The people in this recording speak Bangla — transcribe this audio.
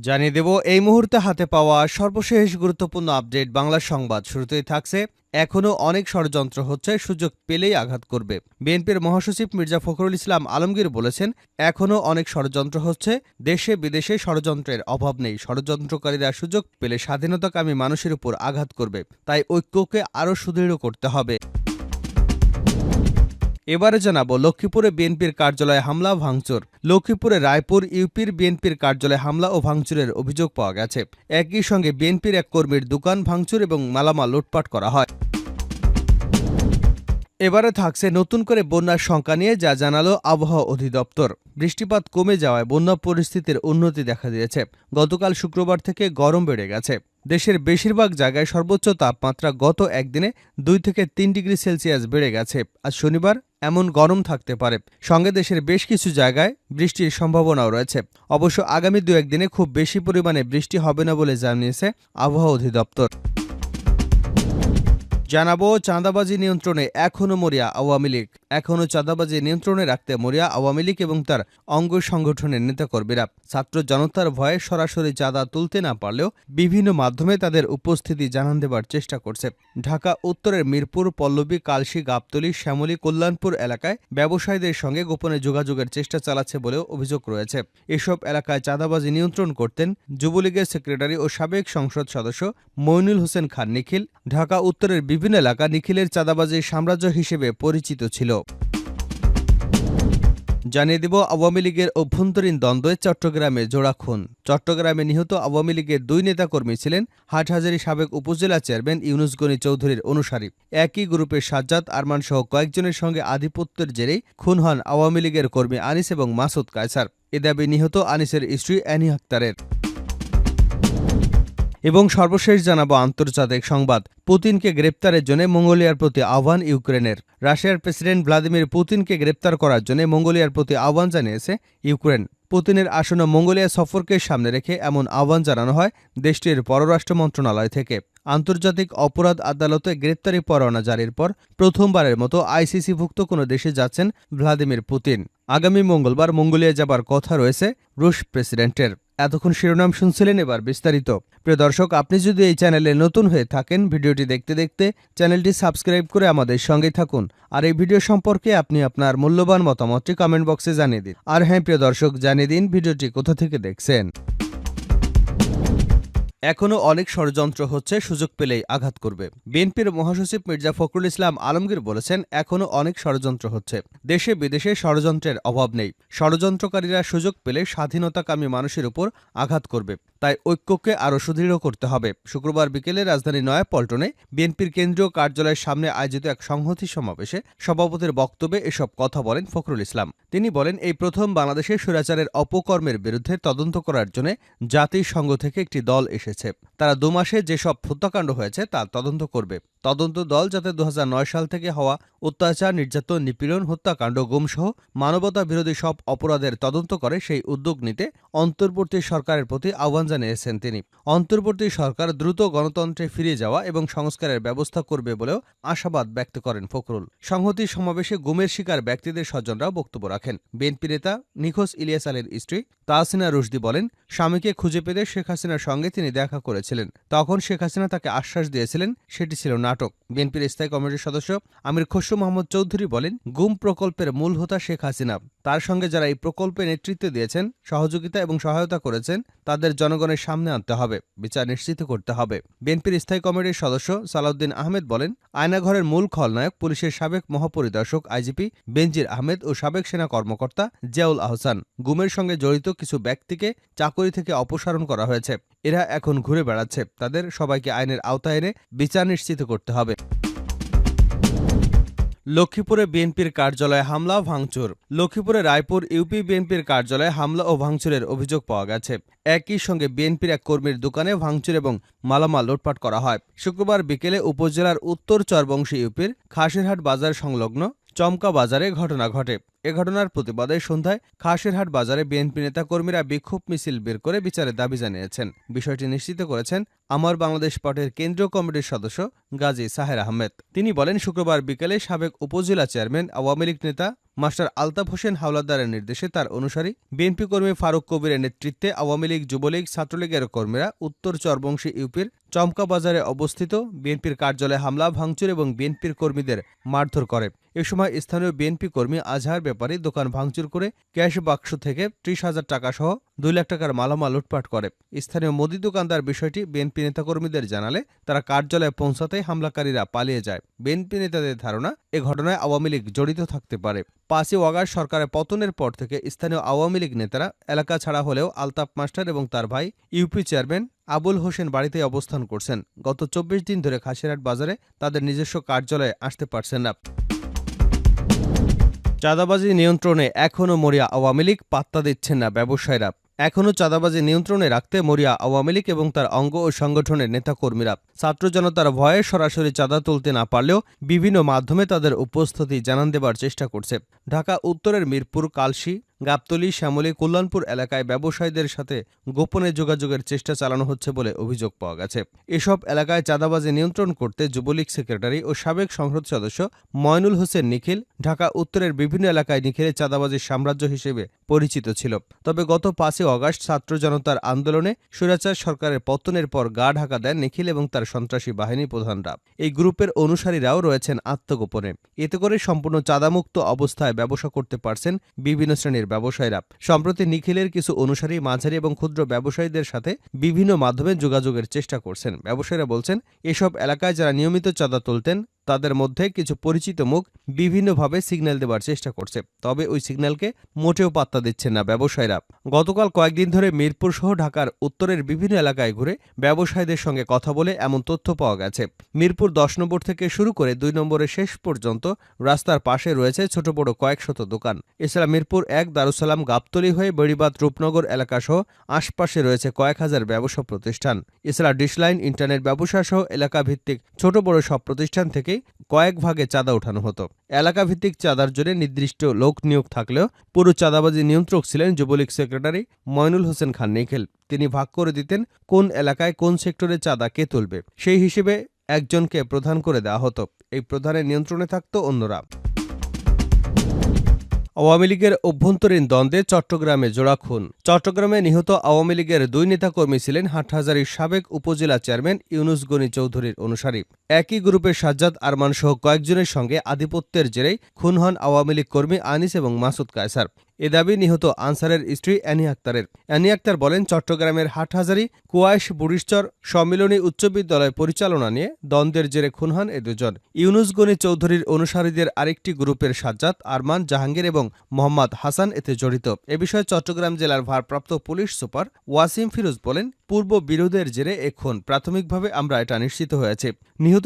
জানিয়ে দেব এই মুহূর্তে হাতে পাওয়া সর্বশেষ গুরুত্বপূর্ণ আপডেট বাংলা সংবাদ। শুরুতেই থাকছে এখনও অনেক ষড়যন্ত্র হচ্ছে, সুযোগ পেলেই আঘাত করবে। বিএনপির মহাসচিব মির্জা ফখরুল ইসলাম আলমগীর বলেছেন, এখনও অনেক ষড়যন্ত্র হচ্ছে, দেশে বিদেশে ষড়যন্ত্রের অভাব নেই। ষড়যন্ত্রকারীরা সুযোগ পেলে স্বাধীনতাকামী মানুষের উপর আঘাত করবে, তাই ঐক্যকে আরও সুদৃঢ় করতে হবে। এবারে জানাবো লক্ষ্মীপুরে বিএনপির কার্যালয়ে হামলা ভাঙচুর। লক্ষ্মীপুরে রায়পুর ইউপির বিএনপির কার্যালয়ে হামলা ও ভাঙচুরের অভিযোগ পাওয়া গেছে। একই সঙ্গে বিএনপির এক কর্মীর দোকান ভাঙচুর এবং মালামাল লুটপাট করা হয়। এবারে থাকছে নতুন করে বন্যার সংখ্যা নিয়ে যা জানালো আবহাওয়া অধিদপ্তর। বৃষ্টিপাত কমে যাওয়ায় বন্যা পরিস্থিতির উন্নতি দেখা দিয়েছে। গতকাল শুক্রবার থেকে গরম বেড়ে গেছে। দেশের বেশিরভাগ জায়গায় সর্বোচ্চ তাপমাত্রা গত একদিনে 2 থেকে 3 ডিগ্রি সেলসিয়াস বেড়ে গেছে। আজ শনিবার এমন গরম থাকতে পারে। সঙ্গে দেশের বেশ কিছু জায়গায় বৃষ্টির সম্ভাবনাও রয়েছে। অবশ্য আগামী 2-1 দিনে খুব বেশি পরিমাণে বৃষ্টি হবে না বলে জানিয়েছে আবহাওয়া অধিদপ্তর। জানাবো চাঁদাবাজি নিয়ন্ত্রণে এখনও মরিয়া আওয়ামী লীগ। এখনও চাঁদাবাজি নিয়ন্ত্রণে রাখতে মরিয়া আওয়ামী লীগ এবং তার অঙ্গ সংগঠনের নেতাকর্মীরা। ছাত্র জনতার ভয়ে সরাসরি চাঁদা তুলতে না পারলেও বিভিন্ন মাধ্যমে তাদের উপস্থিতি জানান দেবার চেষ্টা করছে। ঢাকা উত্তরের মিরপুর, পল্লবী, কালশী, গাবতলী, শ্যামলী, কল্যাণপুর এলাকায় ব্যবসায়ীদের সঙ্গে গোপনে যোগাযোগের চেষ্টা চালাচ্ছে বলেও অভিযোগ রয়েছে। এসব এলাকায় চাঁদাবাজি নিয়ন্ত্রণ করতেন যুবলীগের সেক্রেটারি ও সাবেক সংসদ সদস্য মইনুল হোসেন খান নিখিল। ঢাকা উত্তরের বিভিন্ন এলাকা নিখিলের চাঁদাবাজির সাম্রাজ্য হিসেবে পরিচিত ছিল। জানিয়ে দেব আওয়ামী লীগের অভ্যন্তরীণ দ্বন্দ্বে চট্টগ্রামে জোড়া খুন। চট্টগ্রামে নিহত আওয়ামী লীগের 2 নেতাকর্মী ছিলেন হাটহাজারী সাবেক উপজেলা চেয়ারম্যান ইউনুস গনি চৌধুরীর অনুসারী। একই গ্রুপের সাজ্জাদ আরমান সহ কয়েকজনের সঙ্গে আধিপত্যের জেরেই খুন হন আওয়ামী লীগের কর্মী আনিস এবং মাসুদ কায়সার। এ দাবি নিহত আনিসের স্ত্রী অ্যানি আক্তারের। এবং সর্বশেষ জানাবো আন্তর্জাতিক সংবাদ। পুতিনকে গ্রেপ্তারের জন্য মঙ্গোলিয়ার প্রতি আহ্বান ইউক্রেনের। রাশিয়ার প্রেসিডেন্ট ভ্লাদিমির পুতিনকে গ্রেপ্তার করার জন্য মঙ্গোলিয়ার প্রতি আহ্বান জানিয়েছে ইউক্রেন। পুতিনের আসন্ন মঙ্গোলিয়া সফরকে সামনে রেখে এমন আহ্বান জানানো হয় দেশটির পররাষ্ট্র মন্ত্রণালয় থেকে। আন্তর্জাতিক অপরাধ আদালতে গ্রেপ্তারি পরোয়ানা জারির পর প্রথমবারের মতো আইসিসিভুক্ত কোনো দেশে যাচ্ছেন ভ্লাদিমির পুতিন। আগামী মঙ্গলবার মঙ্গোলিয়া যাবার কথা রয়েছে রুশ প্রেসিডেন্টের। এতক্ষণ শিরোনাম শুনছিলেন, এবার বিস্তারিত। প্রিয় দর্শক, আপনি যদি এই চ্যানেলে নতুন হয়ে থাকেন, ভিডিওটি দেখতে দেখতে চ্যানেলটি সাবস্ক্রাইব করে আমাদের সঙ্গেই থাকুন। আর এই ভিডিও সম্পর্কে আপনি আপনার মূল্যবান মতামতটি কমেন্ট বক্সে জানিয়ে দিন। আর হ্যাঁ প্রিয় দর্শক, জানিয়ে দিন ভিডিওটি কোথা থেকে দেখছেন। এখনও অনেক ষড়যন্ত্র হচ্ছে, সুযোগ পেলেই আঘাত করবে। বিএনপির মহাসচিব মির্জা ফখরুল ইসলাম আলমগীর বলেছেন, এখনও অনেক ষড়যন্ত্র হচ্ছে, দেশে বিদেশে ষড়যন্ত্রের অভাব নেই। ষড়যন্ত্রকারীরা সুযোগ পেলে স্বাধীনতাকামী মানুষের উপর আঘাত করবে, তাই ঐক্যকে আরও সুদৃঢ় করতে হবে। শুক্রবার বিকেলে রাজধানীর নয়াপল্টনে বিএনপির কেন্দ্রীয় কার্যালয়ের সামনে আয়োজিত এক সংহতি সমাবেশে সভাপতির বক্তব্যে এসব কথা বলেন ফখরুল ইসলাম। তিনি বলেন, এই প্রথম বাংলাদেশে স্বৈরাচারের অপকর্মের বিরুদ্ধে তদন্ত করার জন্য জাতিসংঘ থেকে একটি দল এসেছে। তারা 2 মাসে যেসব হত্যাকাণ্ড হয়েছে তা তদন্ত করবে। তদন্ত দল যাতে 2009 সাল থেকে হওয়া অত্যাচার, নির্যাতন, নিপীড়ন, হত্যাকাণ্ড, গুমসহ মানবতা বিরোধী সব অপরাধের তদন্ত করে সেই উদ্যোগ নিতে অন্তর্বর্তী সরকারের প্রতি আহ্বান জানিয়েছেন তিনি। অন্তর্বর্তী সরকার দ্রুত গণতন্ত্রে ফিরে যাওয়া এবং সংস্কারের ব্যবস্থা করবে বলেও আশাবাদ ব্যক্ত করেন ফখরুল। সংহতি সমাবেশে গুমের শিকার ব্যক্তিদের স্বজনরাও বক্তব্য রাখেন। বিএনপি নেতা নিখোঁজ ইলিয়াস আলীর স্ত্রী তাহসিনা রুশদি বলেন, স্বামীকে খুঁজে পেতে শেখ হাসিনার সঙ্গে তিনি দেখা করেছিলেন। তখন শেখ হাসিনা তাকে আশ্বাস দিয়েছিলেন সেটি ছিল নাটক। বিএনপির স্থায়ী কমিটির সদস্য আমির খসরু মোহাম্মদ চৌধুরী বলেন, গুম প্রকল্পের মূল হোতা শেখ হাসিনা। তার সঙ্গে যারা এই প্রকল্পে নেতৃত্ব দিয়েছেন, সহযোগিতা এবং সহায়তা করেছেন, তাদের জনগণের সামনে আনতে হবে, বিচার নিশ্চিত করতে হবে। বিএনপির স্থায়ী কমিটির সদস্য সালাউদ্দিন আহমেদ বলেন, আয়নাঘরের মূল খলনায়ক পুলিশের সাবেক মহাপরিদর্শক আইজিপি বেনজির আহমেদ ও সাবেক সেনা কর্মকর্তা জিয়াউল আহসান। গুমের সঙ্গে জড়িত কিছু ব্যক্তিকে চাকরি থেকে অপসারণ করা হয়েছে। এরা এখন ঘুরে বেড়াচ্ছে। তাদের সবাইকে আইনের আওতায় এনে বিচার নিশ্চিত করতে হবে। লক্ষ্মীপুরে বিএনপির কার্যালয়ে হামলা ভাঙচুর। লক্ষ্মীপুরে রায়পুর ইউপি বিএনপির কার্যালয়ে হামলা ও ভাঙচুরের অভিযোগ পাওয়া গেছে। একই সঙ্গে বিএনপির এক কর্মীর দোকানে ভাঙচুর এবং মালামাল লুটপাট করা হয়। শুক্রবার বিকেলে উপজেলার উত্তর চরবংশী ইউপির খাসিরহাট বাজার সংলগ্ন চমকা বাজারে ঘটনা ঘটে। এ ঘটনার প্রতিবাদে সন্ধ্যায় খাসিরহাট বাজারে বিএনপি নেতাকর্মীরা বিক্ষোভ মিছিল বের করে বিচারের দাবি জানিয়েছেন। বিষয়টি নিশ্চিত করেছেন আমার বাংলাদেশ পার্টির কেন্দ্রীয় কমিটির সদস্য গাজী সাহের আহমেদ। তিনি বলেন, শুক্রবার বিকেলে সাবেক উপজেলা চেয়ারম্যান আওয়ামী লীগ নেতা মাস্টার আলতাফ হোসেন হাওলাদারের নির্দেশে তার অনুসারী বিএনপি কর্মী ফারুক কবিরের নেতৃত্বে আওয়ামী লীগ, যুবলীগ, ছাত্রলীগের কর্মীরা উত্তর চরবংশী ইউপির চমকা বাজারে অবস্থিত বিএনপির কার্যালয়ে হামলা, ভাঙচুর এবং বিএনপির কর্মীদের মারধর করে। এ সময় স্থানীয় বিএনপি কর্মী আজহার ব্যাপারী দোকান ভাঙচুর করে ক্যাশ বাক্স থেকে ৩০,০০০ টাকা সহ ২ লাখ টাকার মালামাল লুটপাট করে। স্থানীয় মুদি দোকানদার বিষয়টি বিএনপি নেতাকর্মীদের জানালে তারা কার্যালয়ে পৌঁছাতে হামলাকারীরা পালিয়ে যায়। বিএনপি নেতাদের ধারণা, এ ঘটনায় আওয়ামী লীগ জড়িত থাকতে পারে। ৫ই আগস্ট সরকারের পতনের পর থেকে স্থানীয় আওয়ামী লীগ নেতারা এলাকা ছাড়া হলেও আলতাফ মাস্টার এবং তার ভাই ইউপি চেয়ারম্যান আবুল হোসেন বাড়িতে অবস্থান করছেন। গত ২৪ দিন ধরে খাসিরহাট বাজারে তাদের নিজস্ব কার্যালয়ে আসতে পারছেন না। চাঁদাবাজি নিয়ন্ত্রণে এখনও মরিয়া আওয়ামী লীগ, পাত্তা দিচ্ছেন না ব্যবসায়ীরা। এখনও চাঁদাবাজি নিয়ন্ত্রণে রাখতে মরিয়া আওয়ামী লীগ এবং তার অঙ্গ ও সংগঠনের নেতাকর্মীরা। ছাত্র জনতার ভয়ে সরাসরি চাঁদা তুলতে না পারলেও বিভিন্ন মাধ্যমে তাদের উপস্থিতি জানান দেবার চেষ্টা করছে। ঢাকা উত্তরের মিরপুর, কালশী, গাবতলী, শ্যামলী, কল্যাণপুর এলাকায় ব্যবসায়ীদের সাথে গোপনে যোগাযোগের চেষ্টা চালানো হচ্ছে বলে অভিযোগ পাওয়া গেছে। এসব এলাকায় চাঁদাবাজি নিয়ন্ত্রণ করতে যুবলীগ সেক্রেটারি ও সাবেক সংসদ সদস্য ময়নুল হোসেন নিখিল ঢাকা উত্তরের বিভিন্ন এলাকায় নিখিলের চাঁদাবাজির সাম্রাজ্য হিসেবে পরিচিত ছিল। তবে গত ৫ই আগস্ট ছাত্র জনতার আন্দোলনে স্বৈরাচার সরকারের পতনের পর গা ঢাকা দেন নিখিল এবং তার সন্ত্রাসী বাহিনী প্রধানরা। এই গ্রুপের অনুসারীরাও রয়েছেন আত্মগোপনে। এতে করে সম্পূর্ণ চাঁদামুক্ত অবস্থায় ব্যবসা করতে পারছেন বিভিন্ন শ্রেণীর ব্যবসায়ীরা। সম্প্রতি নিখিলের কিছু অনুসারী মাঝারি এবং ক্ষুদ্র ব্যবসায়ীদের সাথে বিভিন্ন মাধ্যমে যোগাযোগের চেষ্টা করছেন। ব্যবসায়ীরা বলছেন, এসব এলাকায় যারা নিয়মিত চাঁদা তুলতেন তাদের মধ্যে কিছু পরিচিত মুখ বিভিন্নভাবে সিগন্যাল দেবার চেষ্টা করছে। তবে ওই সিগন্যালকে মোটেও পাত্তা দিচ্ছেন না ব্যবসায়ীরা। গতকাল কয়েকদিন ধরে মিরপুর সহ ঢাকার উত্তরের বিভিন্ন এলাকায় ঘুরে ব্যবসায়ীদের সঙ্গে কথা বলে এমন তথ্য পাওয়া গেছে। মিরপুর ১০ নম্বর থেকে শুরু করে ২ নম্বরের শেষ পর্যন্ত রাস্তার পাশে রয়েছে ছোট বড় কয়েক শত দোকান। এছাড়া মিরপুর ১, দারুসালাম, গাবতলী হয়ে বেড়িবাঁধ, রূপনগর এলাকাসহ আশপাশে রয়েছে কয়েক হাজার ব্যবসা প্রতিষ্ঠান। এছাড়া ডিশলাইন, ইন্টারনেট ব্যবসা সহ এলাকাভিত্তিক ছোট বড় সব প্রতিষ্ঠান থেকে কয়েক ভাগে চাঁদা ওঠানো হতো। এলাকাভিত্তিক চাঁদার জন্য নির্দিষ্ট লোক নিয়োগ থাকলেও পুরো চাঁদাবাজি নিয়ন্ত্রক ছিলেন যুবলীগ সেক্রেটারি ময়নুল হোসেন খান নিখিল। তিনি ভাগ করে দিতেন কোন এলাকায় কোন সেক্টরে চাঁদা কে তুলবে, সেই হিসেবে একজনকে প্রধান করে দেওয়া হতো। এই প্রধানের নিয়ন্ত্রণে থাকত অন্যরা। আওয়ামী লীগের অভ্যন্তরীণ দ্বন্দ্বে চট্টগ্রামে জোড়া খুন। চট্টগ্রামে নিহত আওয়ামী লীগের ২ নেতাকর্মী ছিলেন হাটহাজারীর সাবেক উপজেলা চেয়ারম্যান ইউনুস গনি চৌধুরীর অনুসারী। একই গ্রুপের সাজ্জাদ আরমান সহ কয়েকজনের সঙ্গে আধিপত্যের জেরেই খুন হন আওয়ামী লীগ কর্মী আনিস এবং মাসুদ কায়সার। এ দাবি নিহত আনসারের স্ত্রী অ্যানি আক্তারের। অ্যানি আক্তার বলেন, চট্টগ্রামের হাটহাজারী কুয়াইশ বুড়িশ্বর সম্মিলনী উচ্চ বিদ্যালয় পরিচালনা নিয়ে দ্বন্দ্বের জেরে খুন হন এ দুজন। ইউনুস গনি চৌধুরীর অনুসারীদের আরেকটি গ্রুপের সাজ্জাদ, আরমান, জাহাঙ্গীর এবং মোহাম্মদ হাসান এতে জড়িত। এ বিষয়ে চট্টগ্রাম জেলার ভারপ্রাপ্ত পুলিশ সুপার ওয়াসিম ফিরোজ বলেন, পূর্ব বিরোধের জেরে এ খুন। প্রাথমিকভাবে আমরা এটা নিশ্চিত হয়েছে। নিহত